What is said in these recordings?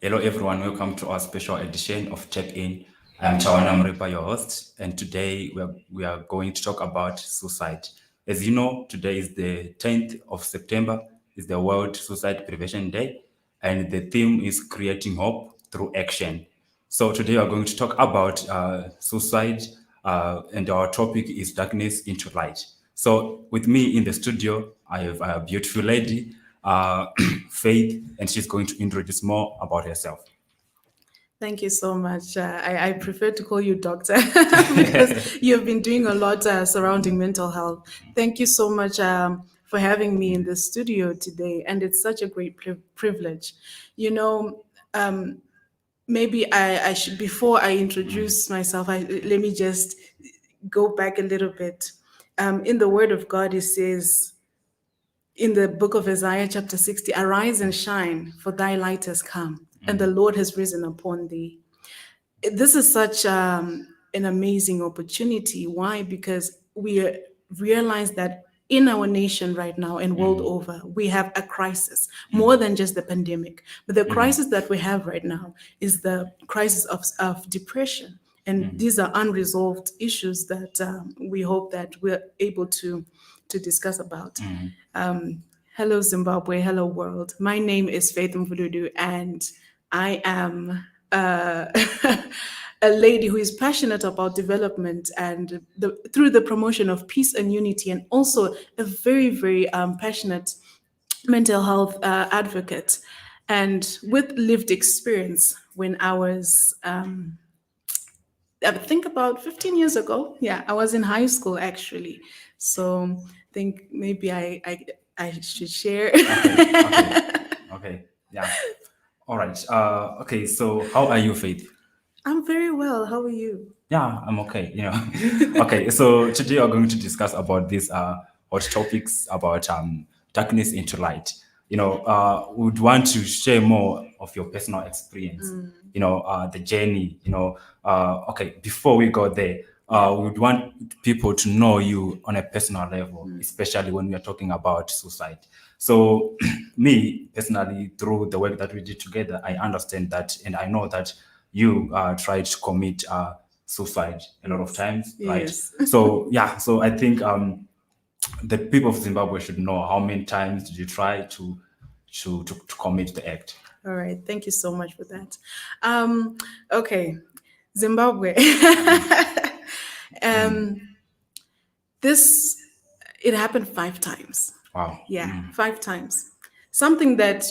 Hello everyone, welcome to our special edition of Check In. I'm Tawanda Murepa, your host, and today we are going to talk about suicide. As you know, today is the 10th of September, is the World Suicide Prevention Day, and the theme is creating hope through action. So today we are going to talk about suicide, and our topic is darkness into light. So with me in the studio, I have a beautiful lady, Faith, and she's going to introduce more about herself. Thank you so much. I prefer to call you doctor because you've been doing a lot surrounding mental health. Thank you so much for having me in the studio today. And it's such a great privilege. You know, um, maybe I should, before I introduce myself, let me just go back a little bit. In the Word of God, it says, in the book of Isaiah, chapter 60, arise and shine, for thy light has come, and the Lord has risen upon thee. This is such an amazing opportunity. Why? Because realize that in our nation right now and world over, we have a crisis more than just the pandemic. But the crisis that we have right now is the crisis of depression. And these are unresolved issues that we hope that we're able to discuss about. Hello, Zimbabwe. Hello, world. My name is Faith Mvududu, and I am a lady who is passionate about development and through the promotion of peace and unity, and also a very, very passionate mental health advocate. And with lived experience, when I was I think about 15 years ago. Yeah, I was in high school actually. So I think maybe I should share. Okay, yeah. All right. Okay, so how are you, Faith? I'm very well. How are you? Yeah, I'm okay. Okay, so today we're going to discuss about these hot topics about darkness into light. We would want to share more of your personal experience. The journey. Okay, before we go there, we would want people to know you on a personal level, especially when we are talking about suicide. So, me personally, through the work that we did together, I understand that, and I know that you tried to commit suicide a lot of Yes. times, right? Yes. So yeah, so I think the people of Zimbabwe should know how many times did you try to commit the act. All right. Thank you so much for that. Okay. Zimbabwe. um, this, it happened 5 times. Wow. Yeah, 5 times. Something that,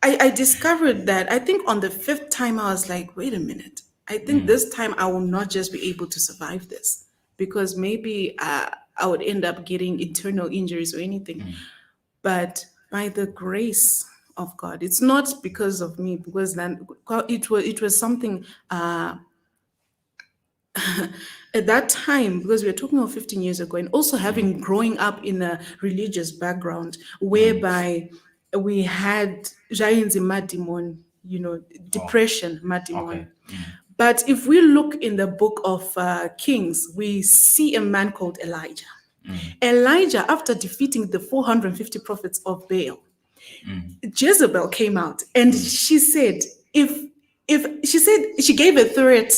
I discovered that I think on the fifth time, I was like, wait a minute. I think this time I will not just be able to survive this because maybe I would end up getting internal injuries or anything. But by the grace of God, it's not because of me, because then it was something at that time, because we are talking of 15 years ago, and also having growing up in a religious background whereby we had giants in Madimon, depression, Okay. Madimon. But if we look in the book of Kings, we see a man called Elijah. Elijah, after defeating the 450 prophets of Baal, Jezebel came out and she said, if she said she gave a threat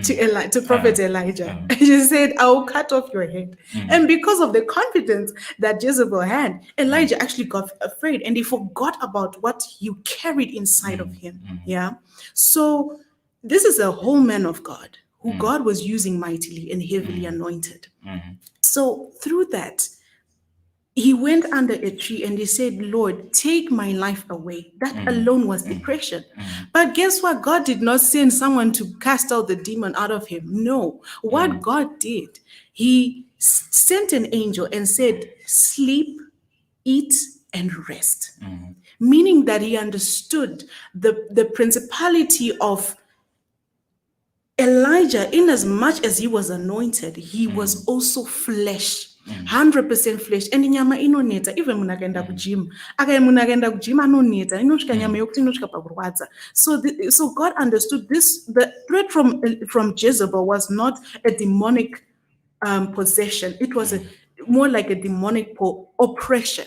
to Prophet Elijah. She said, I will cut off your head. And because of the confidence that Jezebel had, Elijah actually got afraid and he forgot about what he carried inside of him. Yeah. So this is a whole man of God who God was using mightily and heavily anointed. So through that, he went under a tree and he said, Lord, take my life away. That alone was depression. But guess what? God did not send someone to cast out the demon out of him. No. What God did, he sent an angel and said, sleep, eat, and rest. Meaning that he understood the principality of Elijah, in as much as he was anointed, he was also flesh. 100% flesh and inyama inoneta even munhu akaenda kugym munhu akaenda kugym anoneta inosvika nyama yokuti inosvika pakurwadza. So God understood this. The threat from Jezebel was not a demonic possession. It was more like a demonic oppression.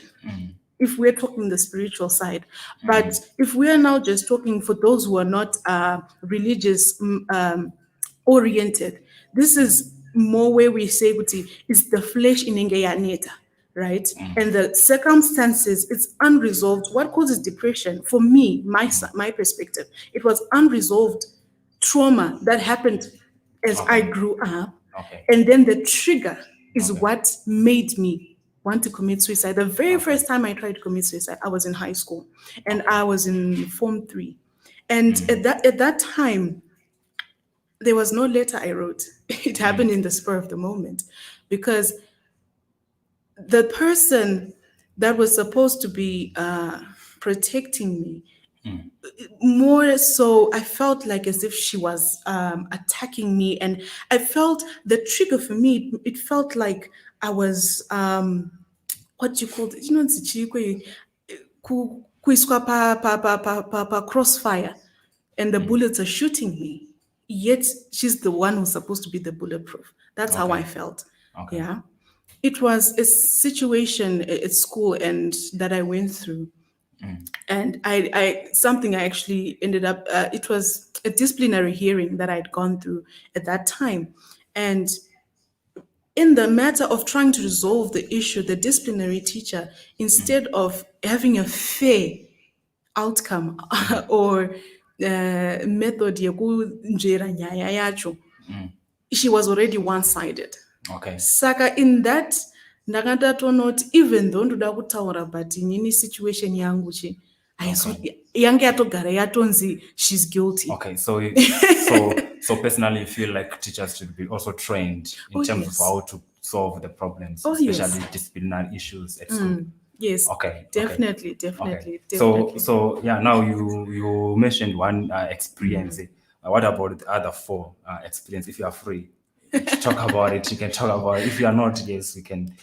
if we're talking the spiritual side. But if we are now just talking for those who are not religious oriented, this is more where we say kuti is the flesh in yaneta, right? And the circumstances, it's unresolved. What causes depression? For me, my perspective, it was unresolved trauma that happened as I grew up. Okay. And then the trigger is what made me want to commit suicide. The very first time I tried to commit suicide, I was in high school and I was in Form 3. And at that time, there was no letter I wrote. It happened in the spur of the moment because the person that was supposed to be protecting me, more so, I felt like as if she was attacking me. And I felt the trigger for me, it felt like I was, what you call it? You know, it's kuiswa pa crossfire and the bullets are shooting me. Yet she's the one who's supposed to be the bulletproof. That's how I felt. Okay. Yeah. It was a situation at school and that I went through. And I something I actually ended up, it was a disciplinary hearing that I'd gone through at that time. And in the matter of trying to resolve the issue, the disciplinary teacher, instead of having a fair outcome or method yekunjera nyaya yacho, she was already one-sided. Okay. Saka in that not even though ndoda kutaura but inini situation yangu chi yange yatogara yatonzi she's guilty. Okay, so so personally, you feel like teachers should be also trained in terms of how to solve the problems, especially disciplinary issues at school. Yes. Okay. Definitely. So yeah, now you mentioned one experience. What about the other 4 experience? If you are free to talk about it, you can talk about it. If you are not, yes, we can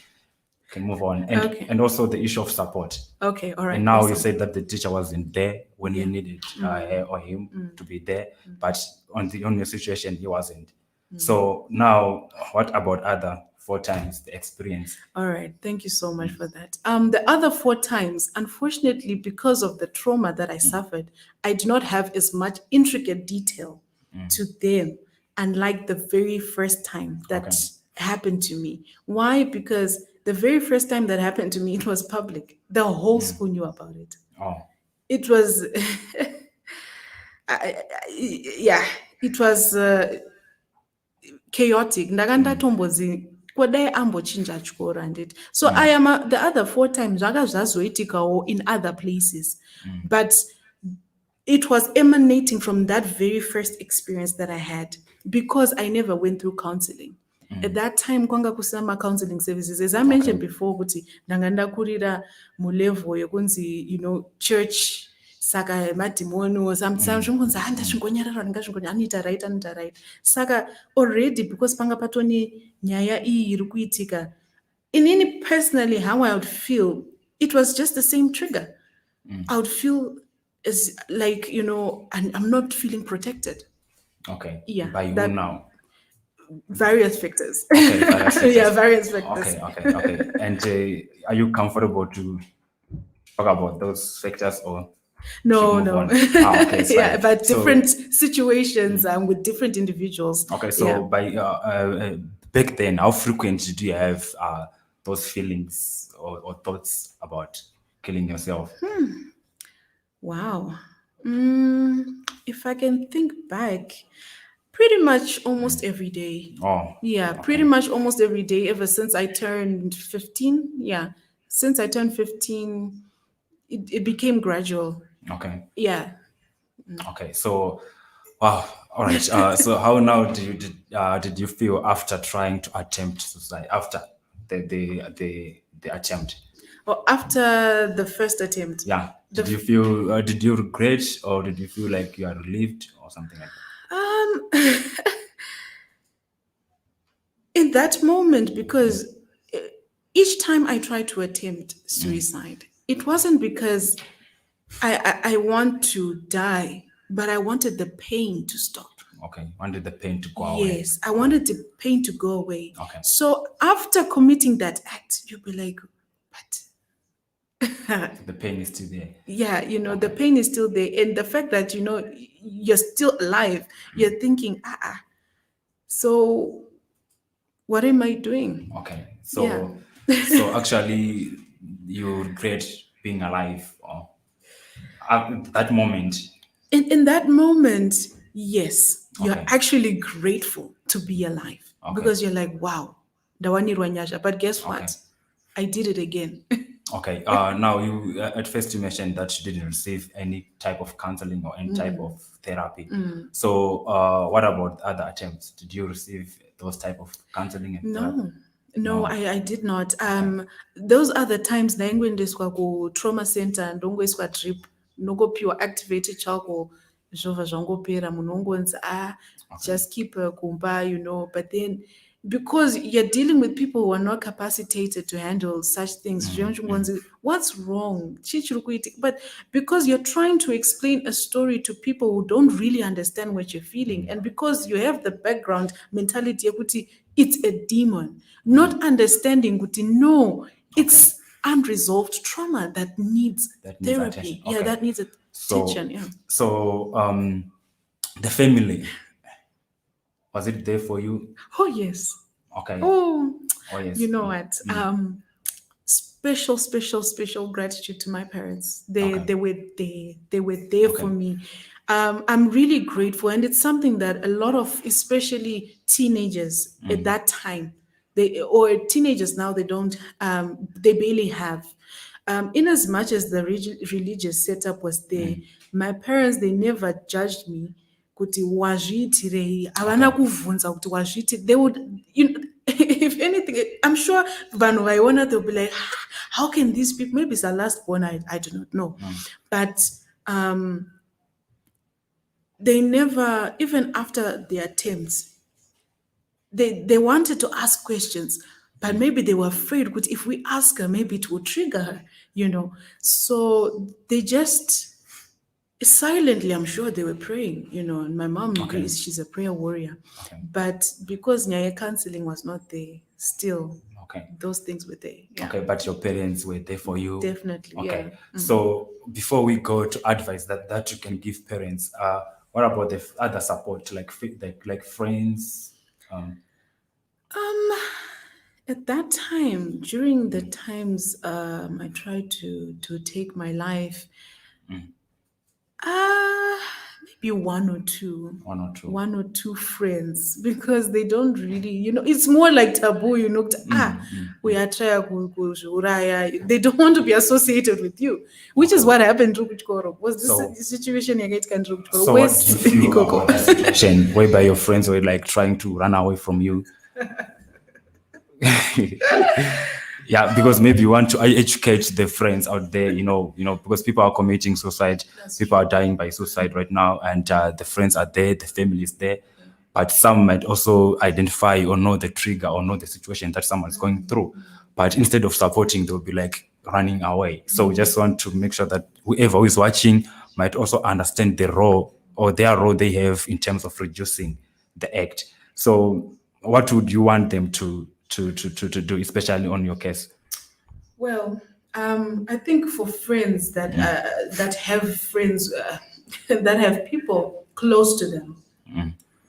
move on. And and also the issue of support. Okay, all right. And now you said that the teacher wasn't there when you needed her or him to be there, but on your situation he wasn't. So now, what about other 4 times the experience? All right, thank you so much for that. The other 4 times, unfortunately, because of the trauma that I suffered, I do not have as much intricate detail to them, unlike the very first time that happened to me. Why? Because the very first time that happened to me, it was public. The whole school knew about it. Oh. It was, it was chaotic. Ndakandatombozi kwadai ambochinja chikoro handiti. So I am the other 4 times zvakazoitikawo in other places, but it was emanating from that very first experience that I had because I never went through counseling. At that time, kwanga kusama counseling services. As I mentioned before, kuti ndangandakurira mulevel yekunzi, you know, church saka madimono sometimes zvingonzi ndazvingonyarara ndingazvingonya anoita right. Saka already because panga patoni nyaya iyi iri kuitika, inini personally how I would feel, it was just the same trigger. I would feel as like, you know, I'm not feeling protected. Okay. Yeah. By who now? Various factors. Okay, various factors. Yeah, various factors. Okay. And are you comfortable to talk about those factors or? No. Okay, yeah, but different situations with different individuals. Okay, so by back then, how frequent did you have those feelings or thoughts about killing yourself? Wow. If I can think back, pretty much almost every day. Oh. Yeah, pretty much almost every day ever since I turned 15. Yeah, since I turned 15, it became gradual. Okay. Yeah. Okay, so, wow. All right. So how now did you feel after trying to attempt suicide, after the attempt? Or after the first attempt? Yeah. Did you feel? Did you regret, or did you feel like you are relieved, or something like that? In that moment, because each time I tried to attempt suicide, it wasn't because I want to die, but I wanted the pain to stop. Okay, wanted the pain to go away. Yes, I wanted the pain to go away. Okay. So after committing that act, you'll be like, but The pain is still there. Yeah, the pain is still there. And the fact that, you're still alive, you're thinking, so what am I doing? Okay. Yeah. So actually, you regret being alive or at that moment. In that moment, yes, you're Okay. actually grateful to be alive Okay. because you're like, wow, Dawanirwa Nyasha. But guess Okay. what? I did it again. Okay. Now you at first you mentioned that you didn't receive any type of counseling or any type of therapy. So what about other attempts? Did you receive those type of counseling and therapy? No, no, No. I did not. Those are the times ndaingoendeswa ku-trauma center ndongoiswa drip nogopiwa activated chako zvobva zvangopera munhu ongonzi just keep kumba, but then because you're dealing with people who are not capacitated to handle such things, zvinonzi, what's wrong? Chii chiri kuitika? But because you're trying to explain a story to people who don't really understand what you're feeling, and because you have the background mentality yekuti it's a demon, not understanding kuti no, it's unresolved trauma that needs That needs therapy. attention. Yeah, Okay. that needs attention. Yeah. So the family, was it there for you? Oh yes. Okay. Oh, yes. you know what? Special gratitude to my parents. They were there. They were there for me. I'm really grateful, and it's something that a lot of, especially teenagers at that time, teenagers now, they don't. They barely have. In as much as the religious setup was there, my parents, they never judged me kuti wazviitirei, havana kuvhunza kuti wazviiti. They would, if anything, I'm sure vanhu vaiona, they'll be like, how can these people, maybe it's our last born, I do not know, but they never, even after the attempts, they wanted to ask questions, but maybe they were afraid that if we ask her, maybe it will trigger her, so they just silently, I'm sure they were praying, and my mom, she's a prayer warrior. But because Nyaya counseling was not there, still, those things were there. Yeah. Okay, but your parents were there for you. Definitely. Okay. Yeah. So before we go to advice that you can give parents, what about the other support, like friends? At that time, during the times I tried to take my life, maybe one or two friends, because they don't really, it's more like taboo, we are trying to, they don't want to be associated with you, which is what happened to Kuchkoro. Was this situation you get can do? So what do you feel about that situation whereby your friends were like trying to run away from you? Yeah, because maybe you want to educate the friends out there, because people are committing suicide, people are dying by suicide right now, and the friends are there, the family is there, but some might also identify or know the trigger or know the situation that someone's going through, but instead of supporting, they'll be like running away. So we just want to make sure that whoever is watching might also understand the role or their role they have in terms of reducing the act. So what would you want them to do, especially on your case? Well, I think for friends that that have friends that have people close to them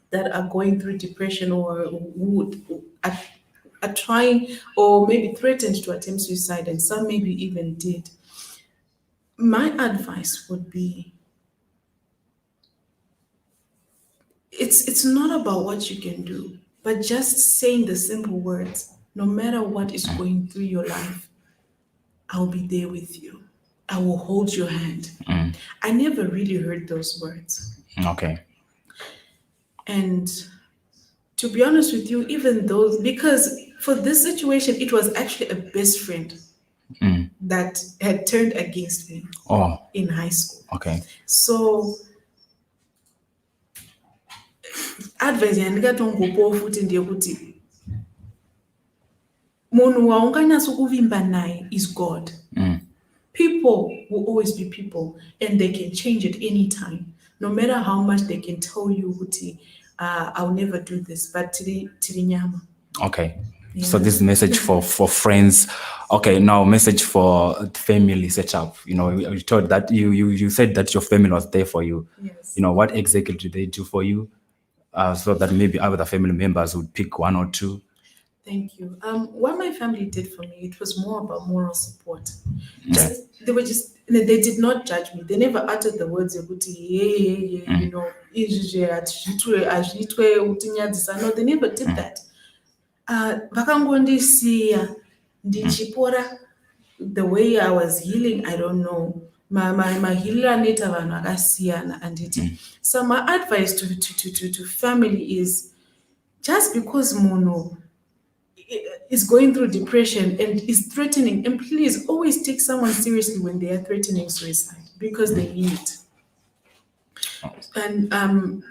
that are going through depression or who are trying or maybe threatened to attempt suicide, and some maybe even did, my advice would be, it's not about what you can do, but just saying the simple words, no matter what is going through your life, I'll be there with you. I will hold your hand. I never really heard those words. Okay. And to be honest with you, even those, because for this situation, it was actually a best friend that had turned against me in high school. Okay. So advice yandingatongopawo futi ndeyekuti munhu waunganyatso kuvimba naye is God. People will always be people, and they can change at any time, no matter how much they can tell you kuti I'll never do this, but tiri nyama. Okay. So Yeah. this message for friends. Okay, now message for family setup. You told that you said that your family was there for you. Yes. What exactly did they do for you? So that maybe other family members would pick one or two. Thank you. What my family did for me, it was more about moral support. Okay. They did not judge me. They never uttered the words "Yokuti, yeah, izvizvi hazviitwe utinyadzisa." No, they never did that. Vakangondisiya ndichipora. The way I was healing, I don't know. Mahiliro anoita vanhu akasiyana anditi. So my advice to family is, just because munhu is going through depression and is threatening, and please always take someone seriously when they are threatening suicide, because they mean it. And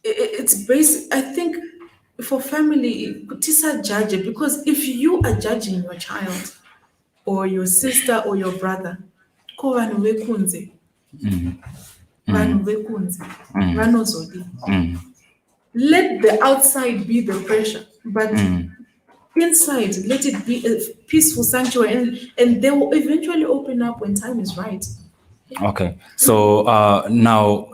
it's basic. I think for family, tisa judge it, because if you are judging your child or your sister or your brother, ko vanhu vekunze, vanhu vekunze, vanozodi. Let the outside be the pressure, but inside, let it be a peaceful sanctuary, and they will eventually open up when time is right. Okay. So now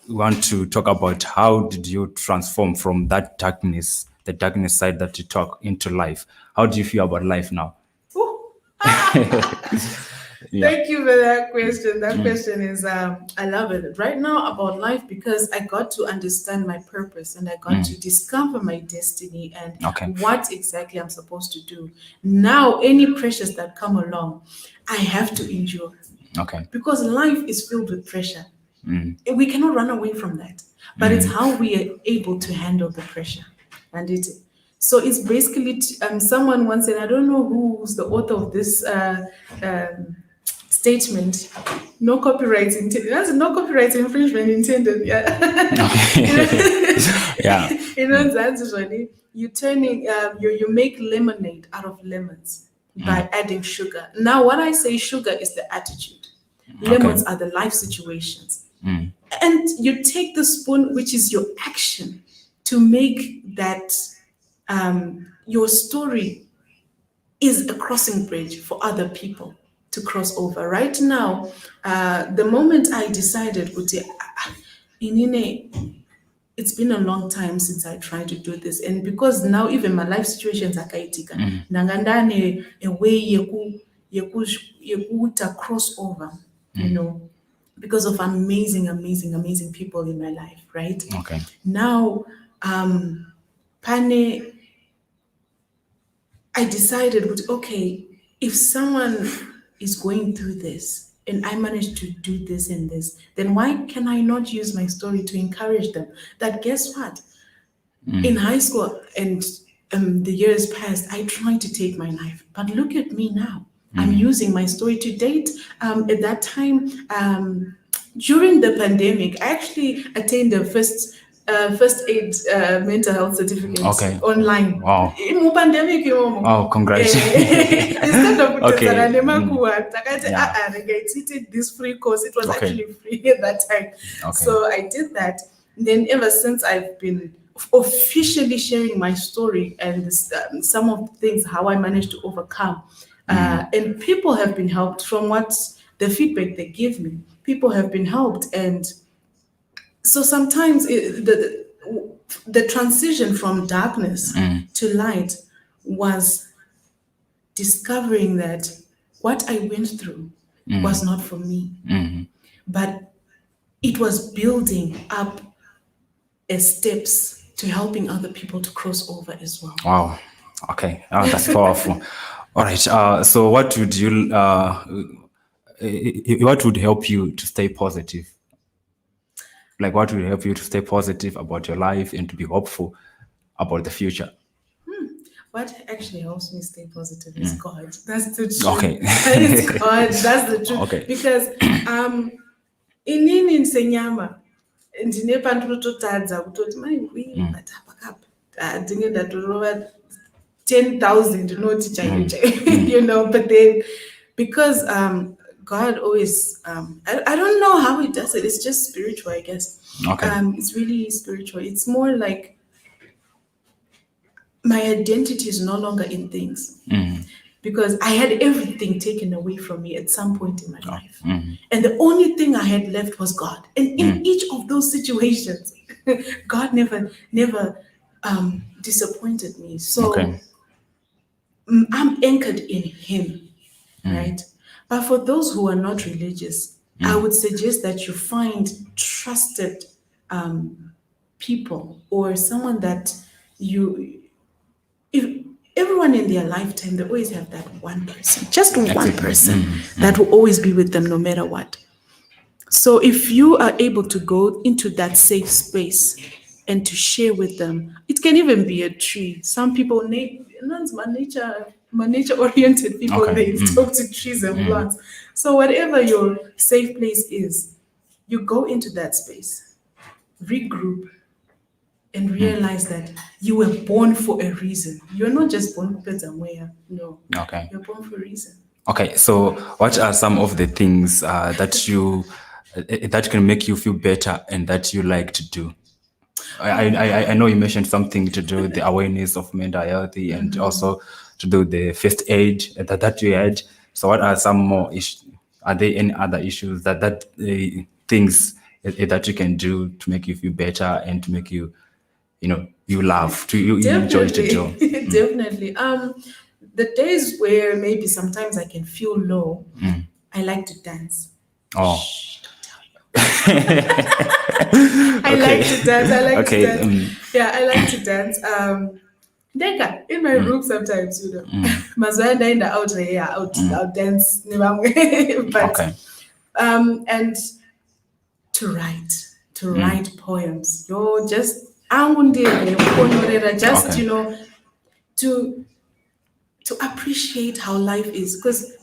we want to talk about how did you transform from that darkness, the darkness side that you talk, into life. How do you feel about life now? Ooh. Yeah. Thank you for that question. That question is, I love it right now about life, because I got to understand my purpose and I got to discover my destiny and Okay. what exactly I'm supposed to do. Now, any pressures that come along, I have to endure, Okay. because life is filled with pressure. We cannot run away from that, but it's how we are able to handle the pressure. And so it's basically someone once said, I don't know who's the author of this statement, no copyright intended. That's no copyright infringement intended. Yeah. Yeah. That's usually you turning you make lemonade out of lemons by adding sugar. Now, when I say sugar is the attitude, lemons are the life situations. And you take the spoon, which is your action, to make that your story is a crossing bridge for other people to cross over. Right now, the moment I decided, Inine, it's been a long time since I tried to do this. And because now even my life situations are kaitika, nangandane a way yekuta crossover, because of amazing people in my life, right? Okay. Now, Pane, I decided, okay, if someone is going through this and I managed to do this and this, then why can I not use my story to encourage them? That guess what? In high school and the years past, I tried to take my life, but look at me now. I'm using my story to date. At that time, during the pandemic, I actually attained the first aid mental health certificate online. Wow. In pandemic, Oh, congratulations. instead of Okay. take this free course, it was Okay. actually free at that time. Okay. So I did that. Then ever since, I've been officially sharing my story and some of the things how I managed to overcome. And people have been helped from what the feedback they give me. People have been helped, and so sometimes the transition from darkness to light was discovering that what I went through was not for me, but it was building up as steps to helping other people to cross over as well. Wow. Okay. That's powerful. All right. So what would you what would help you to stay positive? Like, what will help you to stay positive about your life and to be hopeful about the future? What actually helps me stay positive is God. That's the truth. Okay. It's God. That's the truth. Okay. Because inini nsenyama ndine pandinototadza kutoti maingwi patapakapa ndinge ndatorova 10,000 noti chaiyo but then because God always I don't know how he does it. It's just spiritual, I guess. Okay. It's really spiritual. It's more like my identity is no longer in things. Because I had everything taken away from me at some point in my life. And the only thing I had left was God. And in each of those situations, God never disappointed me. So Okay. I'm anchored in Him, right? But for those who are not religious, I would suggest that you find trusted people or someone that you, if everyone in their lifetime, they always have that one person, just one Exactly. person that will always be with them no matter what. So if you are able to go into that safe space and to share with them, it can even be a tree. Some people, nature oriented people, Okay. they talk to trees and plants. So whatever your safe place is, you go into that space, regroup, and realize that you were born for a reason. You're not just born for somewhere. No. Okay. You're born for a reason. Okay, so what are some of the things that can make you feel better and that you like to do? I know you mentioned something to do with the awareness of mental health and also to do the first aid that you had. So what are some more issues? Are there any other issues that things that you can do to make you feel better and to make you, you laugh, you enjoy to do? Definitely. Definitely. The days where maybe sometimes I can feel low, I like to dance. Oh, I like to dance. I like to okay. dance. Yeah, I like to dance. Deka, in my room sometimes, Mazwanda in the out there, I'll dance. But Okay. and to write poems. Yo, just just Okay. to appreciate how life is. Because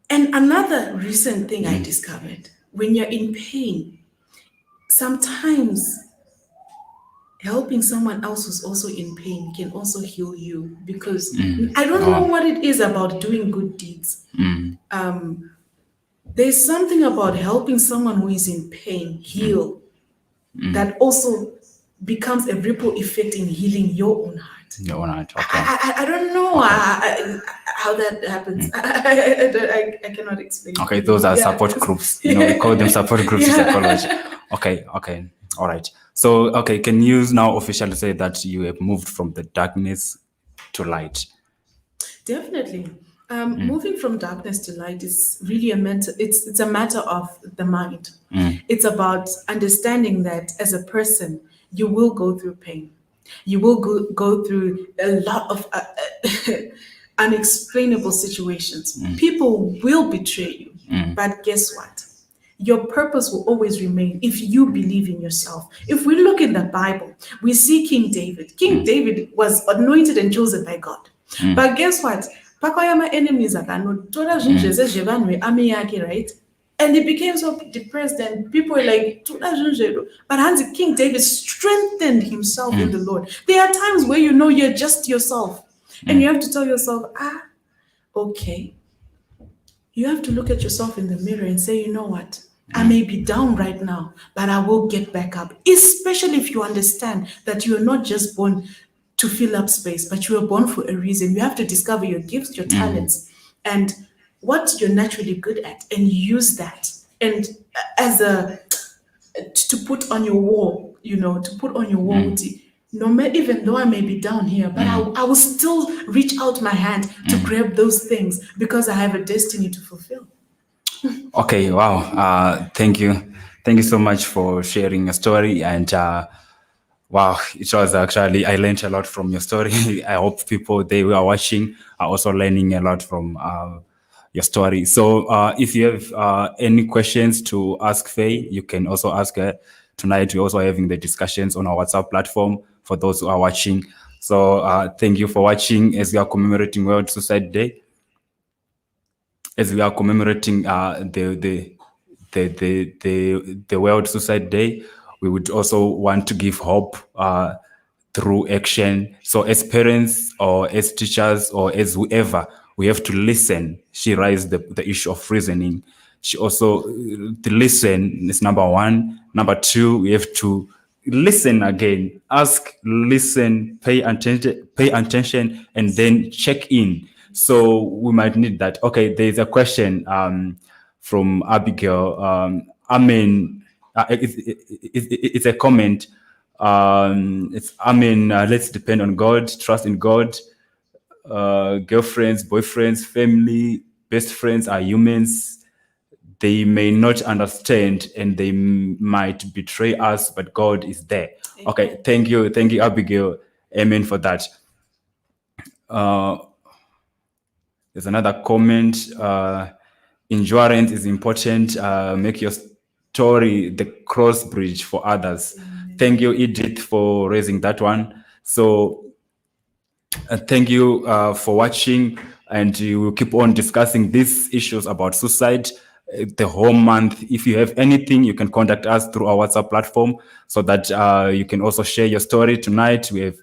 and another recent thing I discovered, when you're in pain, sometimes helping someone else who's also in pain can also heal you, because I don't know what it is about doing good deeds. There's something about helping someone who is in pain heal that also becomes a ripple effect in healing your own heart. Your own heart. Okay. I don't know how that happens. I cannot explain. Okay, those are support groups. We call them support groups in psychology. Okay. All right. So, okay, can you now officially say that you have moved from the darkness to light? Definitely. Moving from darkness to light is really it's a matter of the mind. It's about understanding that as a person, you will go through pain. You will go through a lot of unexplainable situations. People will betray you. But guess what? Your purpose will always remain if you believe in yourself. If we look in the Bible, we see King David. King David was anointed and chosen by God. But guess what? Pakoyama enemies akanotora zvinhu zvese zvevanhu vearmy yake, right? And he became so depressed, and people were like, "Tora zvinhu zvedu." But Hansi, King David strengthened himself in the Lord. There are times where you're just yourself. And you have to tell yourself, okay. You have to look at yourself in the mirror and say, you know what? I may be down right now, but I will get back up. Especially if you understand that you are not just born to fill up space, but you are born for a reason. You have to discover your gifts, your talents, and what you're naturally good at, and use that. And as to put on your wall, to put on your wall, no matter, even though I may be down here, but I will still reach out my hand to grab those things because I have a destiny to fulfill. Okay, wow. Thank you. Thank you so much for sharing your story. And wow, it was actually, I learned a lot from your story. I hope people, they were watching, are also learning a lot from your story. So if you have any questions to ask Faye, you can also ask her. Tonight, we're also having the discussions on our WhatsApp platform for those who are watching. So thank you for watching as we are commemorating World Suicide Day. As we are commemorating the World Suicide Day, we would also want to give hope through action. So as parents or as teachers or as whoever, we have to listen. She raised the issue of reasoning. She also, to listen is number one. Number two, we have to listen again, ask, listen, pay attention, and then check in. So we might need that. Okay, there's a question from Abigail. It's a comment. Let's depend on God, trust in God. Girlfriends, boyfriends, family, best friends are humans. They may not understand and they might betray us, but God is there. Okay, thank you, Abigail. Amen for that. There's another comment. Endurance is important. Make your story the cross bridge for others. Thank you, Edith, for raising that one. So thank you for watching, and we will keep on discussing these issues about suicide the whole month. If you have anything, you can contact us through our WhatsApp platform, so that you can also share your story. Tonight we have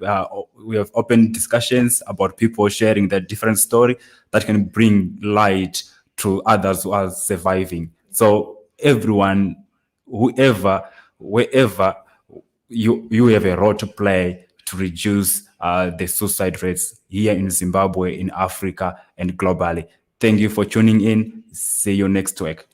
open discussions about people sharing their different story that can bring light to others who are surviving. So everyone, whoever, wherever, you have a role to play to reduce the suicide rates here in Zimbabwe, in Africa, and globally. Thank you for tuning in. See you next week.